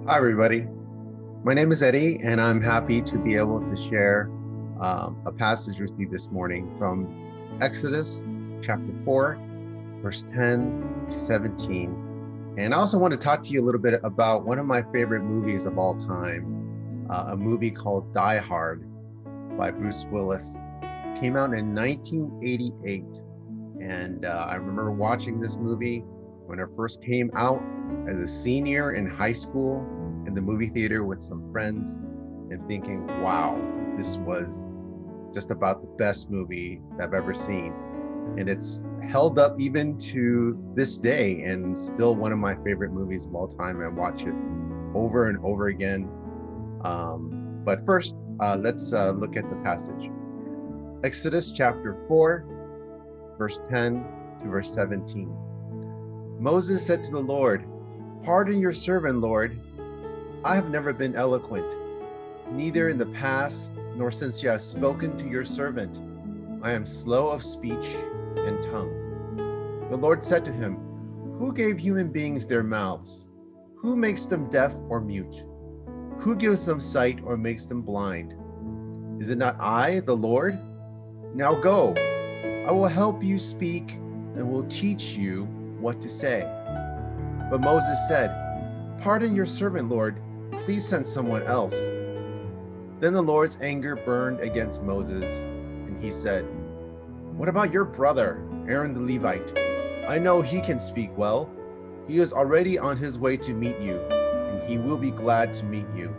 Hi, everybody. My name is Eddie, and I'm happy to be able to share a passage with you this morning from Exodus chapter 4, verse 10 to 17. And I also want to talk to you a little bit about one of my favorite movies of all time, a movie called Die Hard by Bruce Willis. It came out in 1988. And I remember watching this movie when it first came out as a senior in high school in the movie theater with some friends and thinking, wow, this was just about the best movie I've ever seen. And it's held up even to this day and still one of my favorite movies of all time. I watch it over and over again. But first, let's look at the passage. Exodus chapter 4, verse 10 to verse 17. Moses said to the Lord, "Pardon your servant, Lord. I have never been eloquent, neither in the past nor since you have spoken to your servant. I am slow of speech and tongue." The Lord said to him, "Who gave human beings their mouths? Who makes them deaf or mute? Who gives them sight or makes them blind? Is it not I, the Lord? Now go. I will help you speak and will teach you what to say." But Moses said, "Pardon your servant, Lord. Please send someone else." Then the Lord's anger burned against Moses, and he said, "What about your brother, Aaron the Levite? I know he can speak well. He is already on his way to meet you, and he will be glad to meet you.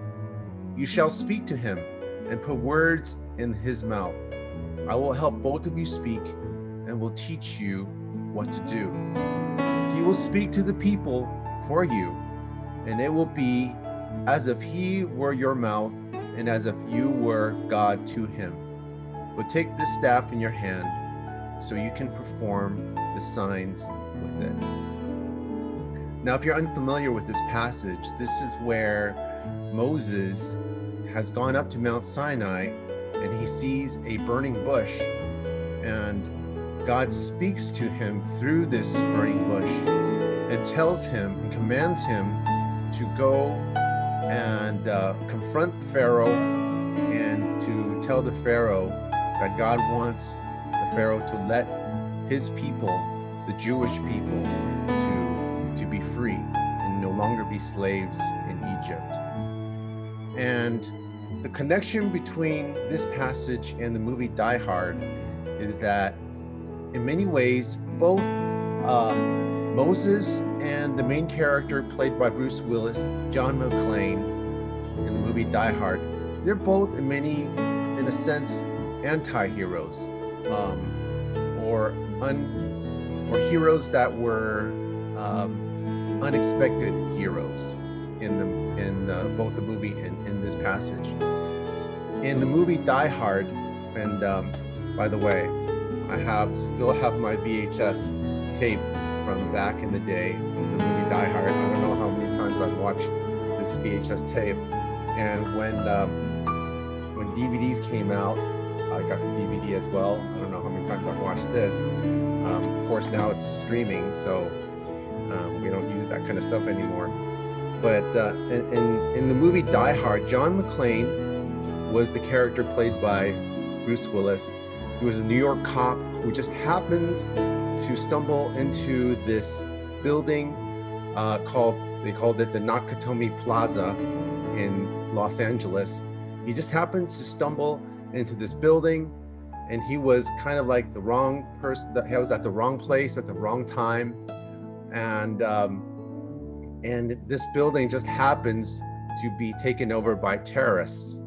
You shall speak to him and put words in his mouth. I will help both of you speak and will teach you what to do. He will speak to the people for you, and it will be as if he were your mouth and as if you were God to him. But take this staff in your hand so you can perform the signs with it." Now, if you're unfamiliar with this passage, this is where Moses has gone up to Mount Sinai and he sees a burning bush, and God speaks to him through this burning bush and tells him and commands him to go and confront Pharaoh and to tell the Pharaoh that God wants the Pharaoh to let his people, the Jewish people, to be free and no longer be slaves in Egypt. And the connection between this passage and the movie Die Hard is that in many ways, both Moses and the main character played by Bruce Willis, John McClane, in the movie Die Hard, they're both in a sense, anti-heroes, or heroes that were unexpected heroes in both the movie and in this passage. In the movie Die Hard, and by the way, I still have my VHS tape from back in the day of the movie Die Hard. I don't know how many times I've watched this VHS tape. And when DVDs came out, I got the DVD as well. I don't know how many times I've watched this. Of course, now it's streaming, so we don't use that kind of stuff anymore. But in the movie Die Hard, John McClane was the character played by Bruce Willis. He was a New York cop who just happens to stumble into this building they called it the Nakatomi Plaza in Los Angeles. He just happened to stumble into this building, and he was kind of like the wrong person. He was at the wrong place at the wrong time, and this building just happens to be taken over by terrorists.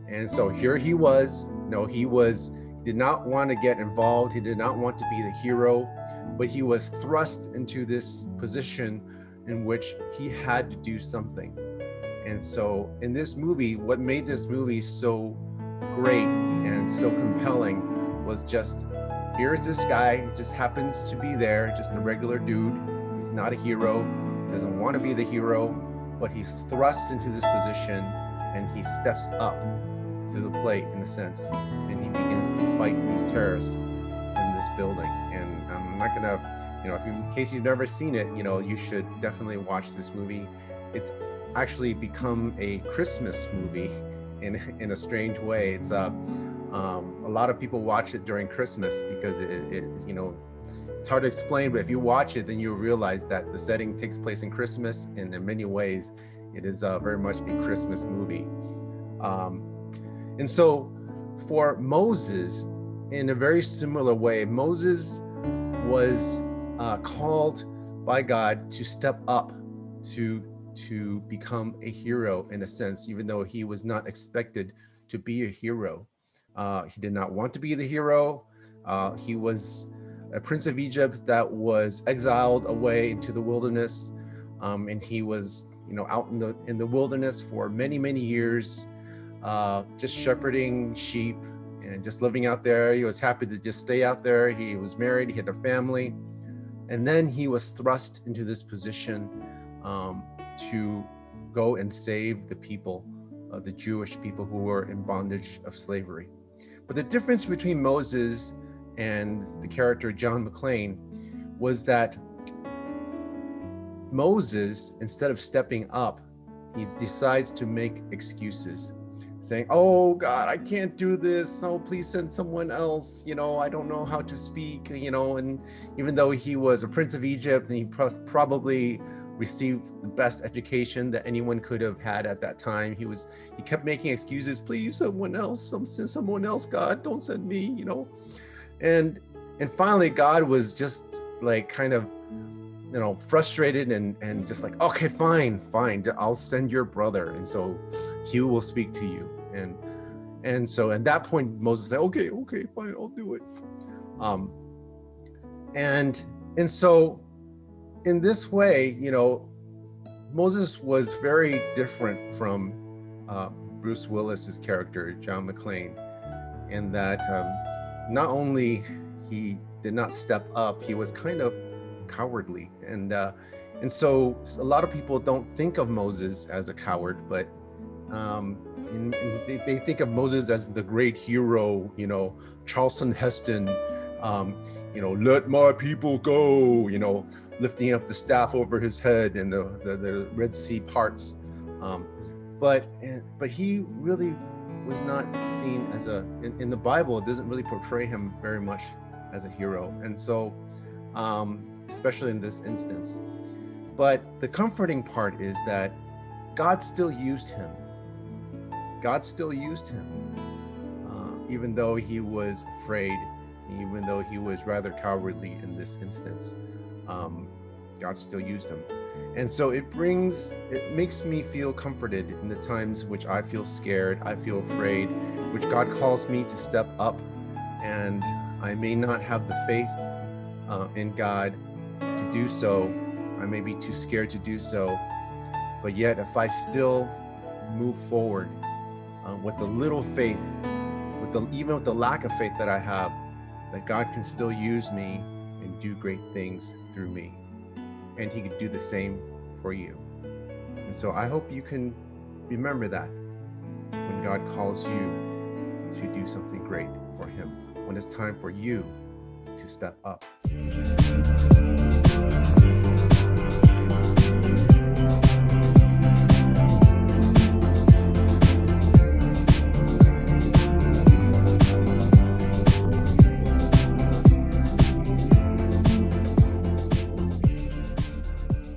And so here he was. He did not want to get involved. He did not want to be the hero, but he was thrust into this position in which he had to do something. And so in this movie, what made this movie so great and so compelling was just, here's this guy, just happens to be there, just a regular dude. He's not a hero, doesn't want to be the hero, but he's thrust into this position and he steps up to the plate in a sense, and he begins to fight these terrorists in this building. And I'm not gonna in case you've never seen it, you should definitely watch this movie. It's actually become a Christmas movie in a strange way. It's a lot of people watch it during Christmas because it's hard to explain, but if you watch it, then you'll realize that the setting takes place in Christmas, and in many ways, it is very much a Christmas movie. And so for Moses, in a very similar way, Moses was called by God to step up to become a hero in a sense, even though he was not expected to be a hero. He did not want to be the hero. He was a prince of Egypt that was exiled away into the wilderness, and he was out in the wilderness for many years, just shepherding sheep and just living out there. He was happy to just stay out there. He was married, he had a family, and then he was thrust into this position to go and save the people, the Jewish people who were in bondage of slavery. But the difference between Moses and the character John McClane was that Moses, instead of stepping up, he decides to make excuses, saying, "Oh God, I can't do this. Oh, please send someone else. I don't know how to speak." And even though he was a prince of Egypt and he probably received the best education that anyone could have had at that time, he kept making excuses. "Please, someone else. Send someone else. God, don't send me." And finally, God was just like kind of frustrated and just like, "Okay, fine, I'll send your brother, and so he will speak to you." And so at that point, Moses said, okay, fine, I'll do it. And so in this way, Moses was very different from Bruce Willis's character, John McClane, in that not only he did not step up, he was kind of cowardly. And so a lot of people don't think of Moses as a coward, but they think of Moses as the great hero, Charleston Heston, "Let my people go," lifting up the staff over his head and the Red Sea parts. But he really was not seen as in the Bible, it doesn't really portray him very much as a hero. And so, especially in this instance. But the comforting part is that God still used him. Even though he was afraid, even though he was rather cowardly in this instance. God still used him. And so it makes me feel comforted in the times which I feel scared, I feel afraid, which God calls me to step up, and I may not have the faith in God to do so. I may be too scared to do so, but yet if I still move forward with the little faith, even with the lack of faith that I have, that God can still use me and do great things through me. And he could do the same for you. And so I hope you can remember that when God calls you to do something great for him, when it's time for you to step up.